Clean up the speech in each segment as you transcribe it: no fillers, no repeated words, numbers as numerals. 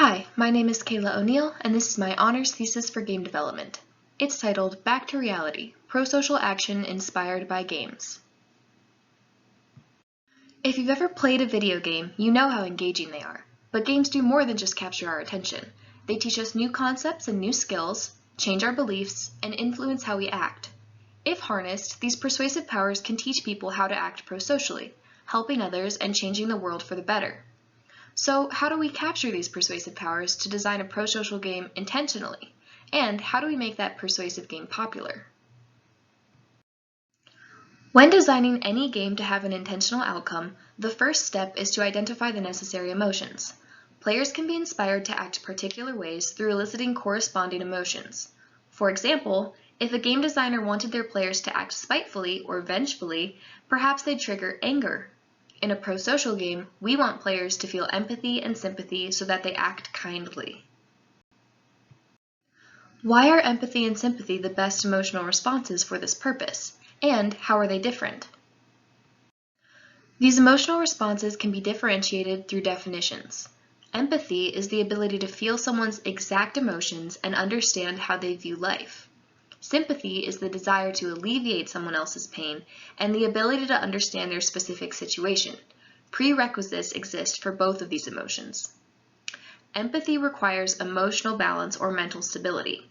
Hi, my name is Kaela O'Neill, and this is my honors thesis for game development. It's titled Back to Reality: Pro-Social Action Inspired by Games. If you've ever played a video game, you know how engaging they are. But games do more than just capture our attention. They teach us new concepts and new skills, change our beliefs, and influence how we act. If harnessed, these persuasive powers can teach people how to act pro-socially, helping others and changing the world for the better. So how do we capture these persuasive powers to design a pro-social game intentionally? And how do we make that persuasive game popular? When designing any game to have an intentional outcome, the first step is to identify the necessary emotions. Players can be inspired to act particular ways through eliciting corresponding emotions. For example, if a game designer wanted their players to act spitefully or vengefully, perhaps they'd trigger anger. In a pro-social game, we want players to feel empathy and sympathy so that they act kindly. Why are empathy and sympathy the best emotional responses for this purpose? And how are they different? These emotional responses can be differentiated through definitions. Empathy is the ability to feel someone's exact emotions and understand how they view life. Sympathy is the desire to alleviate someone else's pain and the ability to understand their specific situation. Prerequisites exist for both of these emotions. Empathy requires emotional balance or mental stability.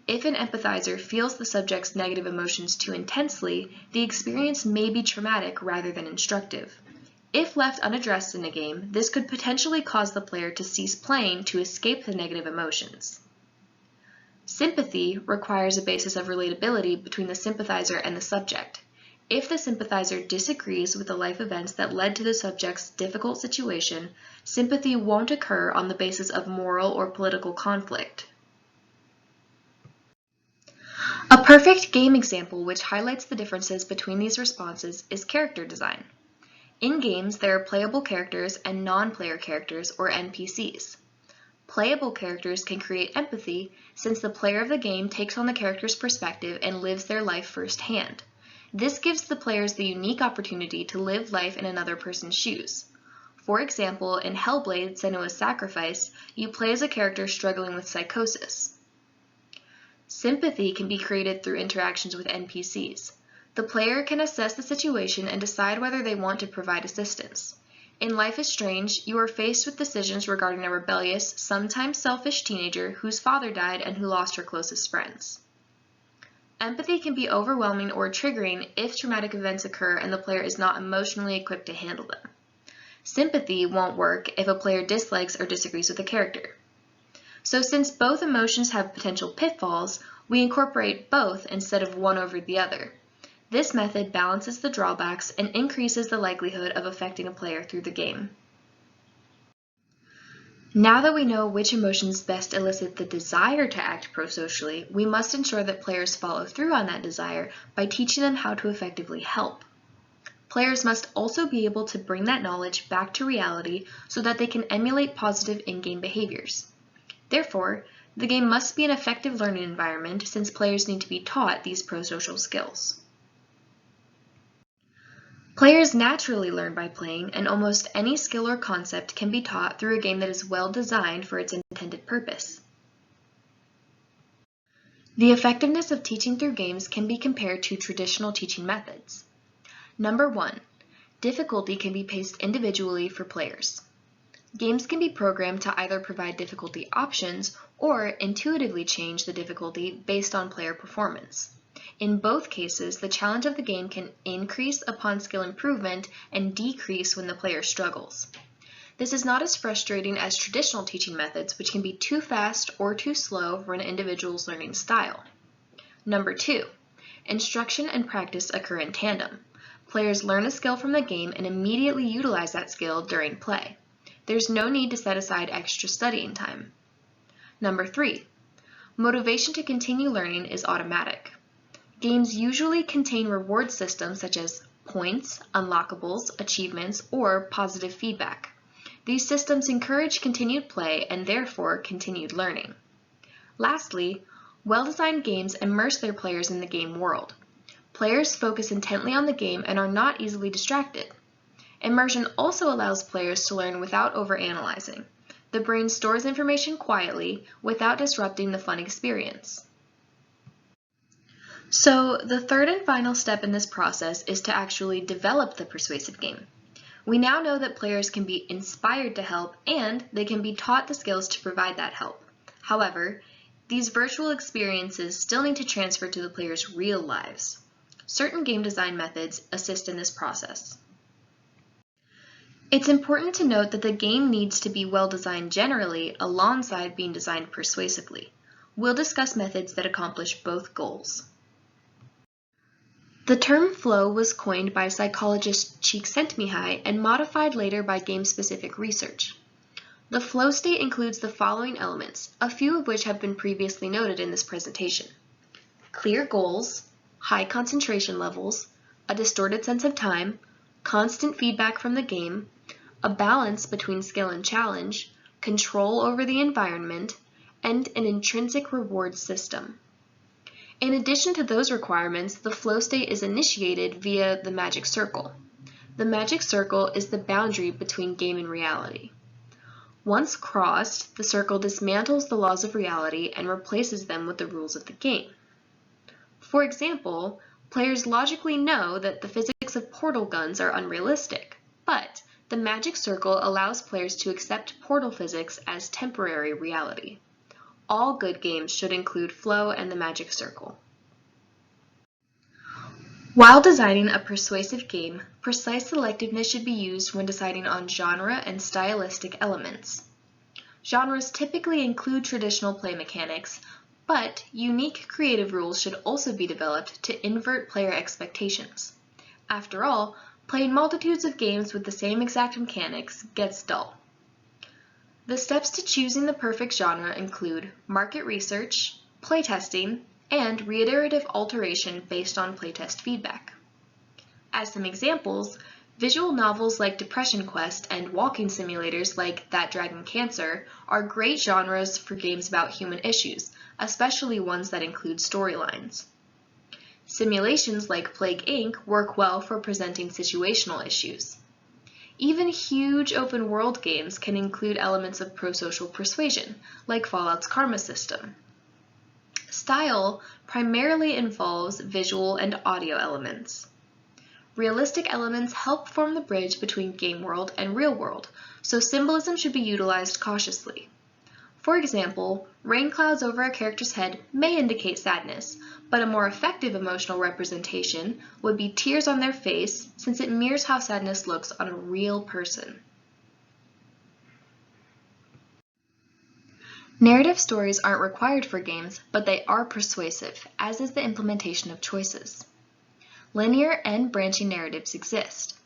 If an empathizer feels the subject's negative emotions too intensely, the experience may be traumatic rather than instructive. If left unaddressed in a game, this could potentially cause the player to cease playing to escape the negative emotions. Sympathy requires a basis of relatability between the sympathizer and the subject. If the sympathizer disagrees with the life events that led to the subject's difficult situation, sympathy won't occur on the basis of moral or political conflict. A perfect game example which highlights the differences between these responses is character design. In games, there are playable characters and non-player characters, or NPCs. Playable characters can create empathy since the player of the game takes on the character's perspective and lives their life firsthand. This gives the players the unique opportunity to live life in another person's shoes. For example, in Hellblade: Senua's Sacrifice, you play as a character struggling with psychosis. Sympathy can be created through interactions with NPCs. The player can assess the situation and decide whether they want to provide assistance. In Life is Strange, you are faced with decisions regarding a rebellious, sometimes selfish teenager whose father died and who lost her closest friends. Empathy can be overwhelming or triggering if traumatic events occur and the player is not emotionally equipped to handle them. Sympathy won't work if a player dislikes or disagrees with a character. So since both emotions have potential pitfalls, we incorporate both instead of one over the other. This method balances the drawbacks and increases the likelihood of affecting a player through the game. Now that we know which emotions best elicit the desire to act pro-socially, we must ensure that players follow through on that desire by teaching them how to effectively help. Players must also be able to bring that knowledge back to reality so that they can emulate positive in-game behaviors. Therefore, the game must be an effective learning environment since players need to be taught these pro-social skills. Players naturally learn by playing, and almost any skill or concept can be taught through a game that is well designed for its intended purpose. The effectiveness of teaching through games can be compared to traditional teaching methods. Number 1, difficulty can be paced individually for players. Games can be programmed to either provide difficulty options or intuitively change the difficulty based on player performance. In both cases, the challenge of the game can increase upon skill improvement and decrease when the player struggles. This is not as frustrating as traditional teaching methods, which can be too fast or too slow for an individual's learning style. Number 2, instruction and practice occur in tandem. Players learn a skill from the game and immediately utilize that skill during play. There's no need to set aside extra studying time. Number 3, motivation to continue learning is automatic. Games usually contain reward systems such as points, unlockables, achievements, or positive feedback. These systems encourage continued play and therefore continued learning. Lastly, well-designed games immerse their players in the game world. Players focus intently on the game and are not easily distracted. Immersion also allows players to learn without overanalyzing. The brain stores information quietly without disrupting the fun experience. So the third and final step in this process is to actually develop the persuasive game. We now know that players can be inspired to help and they can be taught the skills to provide that help. However, these virtual experiences still need to transfer to the players' real lives. Certain game design methods assist in this process. It's important to note that the game needs to be well designed generally alongside being designed persuasively. We'll discuss methods that accomplish both goals. The term flow was coined by psychologist Csikszentmihalyi and modified later by game-specific research. The flow state includes the following elements, a few of which have been previously noted in this presentation: clear goals, high concentration levels, a distorted sense of time, constant feedback from the game, a balance between skill and challenge, control over the environment, and an intrinsic reward system. In addition to those requirements, the flow state is initiated via the magic circle. The magic circle is the boundary between game and reality. Once crossed, the circle dismantles the laws of reality and replaces them with the rules of the game. For example, players logically know that the physics of portal guns are unrealistic, but the magic circle allows players to accept portal physics as temporary reality. All good games should include flow and the magic circle. While designing a persuasive game, precise selectiveness should be used when deciding on genre and stylistic elements. Genres typically include traditional play mechanics, but unique creative rules should also be developed to invert player expectations. After all, playing multitudes of games with the same exact mechanics gets dull. The steps to choosing the perfect genre include market research, playtesting, and reiterative alteration based on playtest feedback. As some examples, visual novels like Depression Quest and walking simulators like That Dragon Cancer are great genres for games about human issues, especially ones that include storylines. Simulations like Plague Inc. work well for presenting situational issues. Even huge open-world games can include elements of pro-social persuasion, like Fallout's Karma system. Style primarily involves visual and audio elements. Realistic elements help form the bridge between game world and real world, so symbolism should be utilized cautiously. For example, rain clouds over a character's head may indicate sadness, but a more effective emotional representation would be tears on their face, since it mirrors how sadness looks on a real person. Narrative stories aren't required for games, but they are persuasive, as is the implementation of choices. Linear and branching narratives exist.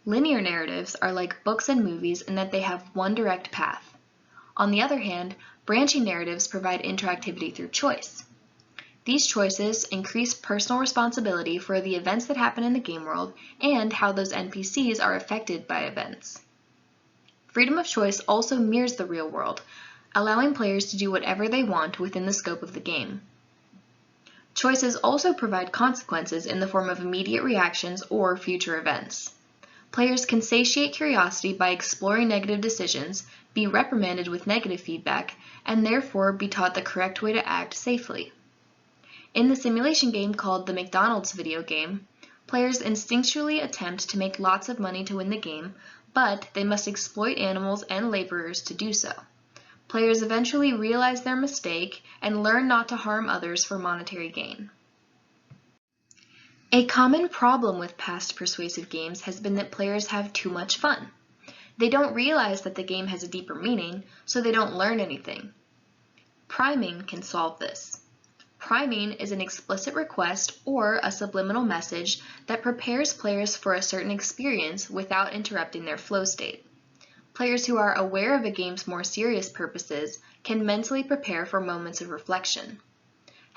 Linear narratives are like books and movies in that they have one direct path. On the other hand, branching narratives provide interactivity through choice. These choices increase personal responsibility for the events that happen in the game world and how those NPCs are affected by events. Freedom of choice also mirrors the real world, allowing players to do whatever they want within the scope of the game. Choices also provide consequences in the form of immediate reactions or future events. Players can satiate curiosity by exploring negative decisions, be reprimanded with negative feedback, and therefore be taught the correct way to act safely. In the simulation game called the McDonald's video game, players instinctually attempt to make lots of money to win the game, but they must exploit animals and laborers to do so. Players eventually realize their mistake and learn not to harm others for monetary gain. A common problem with past persuasive games has been that players have too much fun. They don't realize that the game has a deeper meaning, so they don't learn anything. Priming can solve this. Priming is an explicit request or a subliminal message that prepares players for a certain experience without interrupting their flow state. Players who are aware of a game's more serious purposes can mentally prepare for moments of reflection.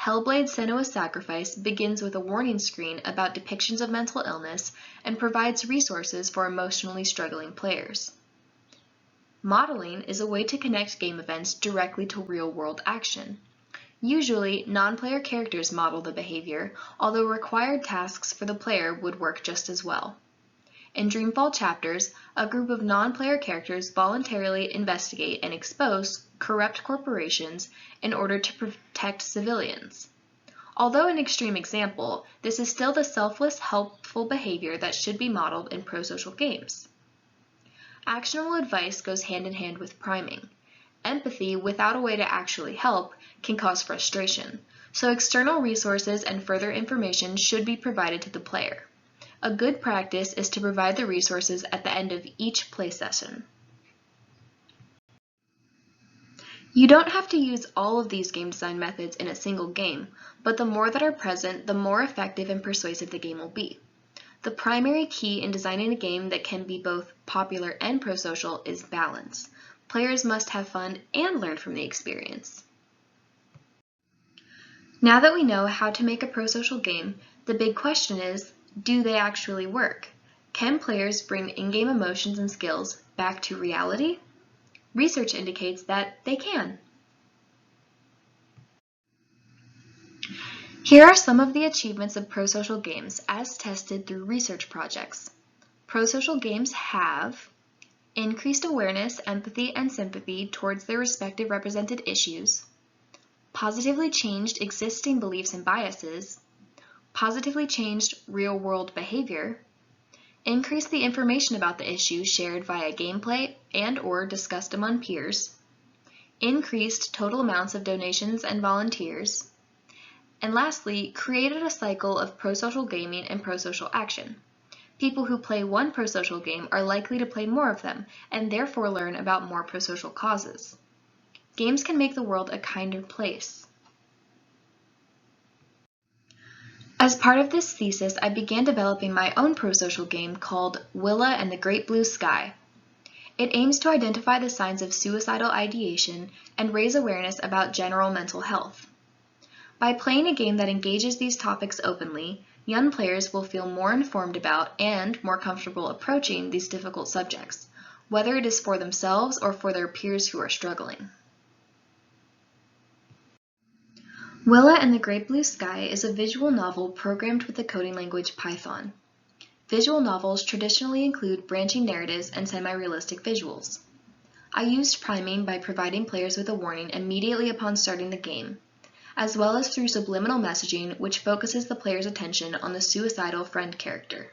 Hellblade: Senua's Sacrifice begins with a warning screen about depictions of mental illness and provides resources for emotionally struggling players. Modeling is a way to connect game events directly to real-world action. Usually, non-player characters model the behavior, although required tasks for the player would work just as well. in Dreamfall Chapters, a group of non-player characters voluntarily investigate and expose corrupt corporations in order to protect civilians. Although an extreme example, this is still the selfless, helpful behavior that should be modeled in prosocial games. Actionable advice goes hand in hand with priming. Empathy without a way to actually help can cause frustration, so external resources and further information should be provided to the player. A good practice is to provide the resources at the end of each play session. You don't have to use all of these game design methods in a single game, but the more that are present, the more effective and persuasive the game will be. The primary key in designing a game that can be both popular and prosocial is balance. Players must have fun and learn from the experience. Now that we know how to make a prosocial game, the big question is, do they actually work? Can players bring in-game emotions and skills back to reality? Research indicates that they can. Here are some of the achievements of prosocial games as tested through research projects. Prosocial games have increased awareness, empathy, and sympathy towards their respective represented issues, positively changed existing beliefs and biases, positively changed real-world behavior, increased the information about the issue shared via gameplay and/or discussed among peers, increased total amounts of donations and volunteers, and lastly, created a cycle of prosocial gaming and prosocial action. People who play one prosocial game are likely to play more of them and therefore learn about more prosocial causes. Games can make the world a kinder place. As part of this thesis, I began developing my own prosocial game called Willa and the Great Blue Sky. It aims to identify the signs of suicidal ideation and raise awareness about general mental health. By playing a game that engages these topics openly, young players will feel more informed about and more comfortable approaching these difficult subjects, whether it is for themselves or for their peers who are struggling. Willa and the Great Blue Sky is a visual novel programmed with the coding language Python. Visual novels traditionally include branching narratives and semi-realistic visuals. I used priming by providing players with a warning immediately upon starting the game, as well as through subliminal messaging which focuses the player's attention on the suicidal friend character.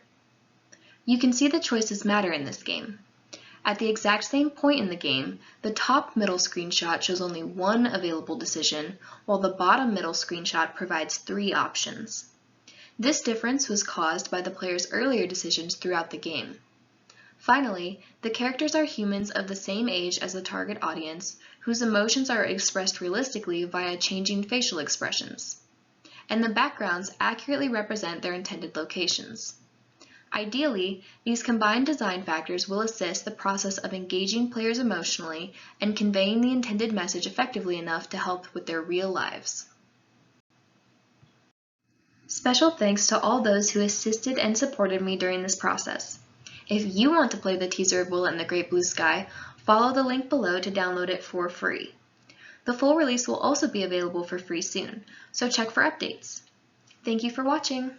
You can see the choices matter in this game. At the exact same point in the game, the top middle screenshot shows only one available decision, while the bottom middle screenshot provides 3 options. This difference was caused by the player's earlier decisions throughout the game. Finally, the characters are humans of the same age as the target audience, whose emotions are expressed realistically via changing facial expressions, and the backgrounds accurately represent their intended locations. Ideally, these combined design factors will assist the process of engaging players emotionally and conveying the intended message effectively enough to help with their real lives. Special thanks to all those who assisted and supported me during this process. If you want to play the teaser of Willa and the Great Blue Sky, follow the link below to download it for free. The full release will also be available for free soon, so check for updates. Thank you for watching!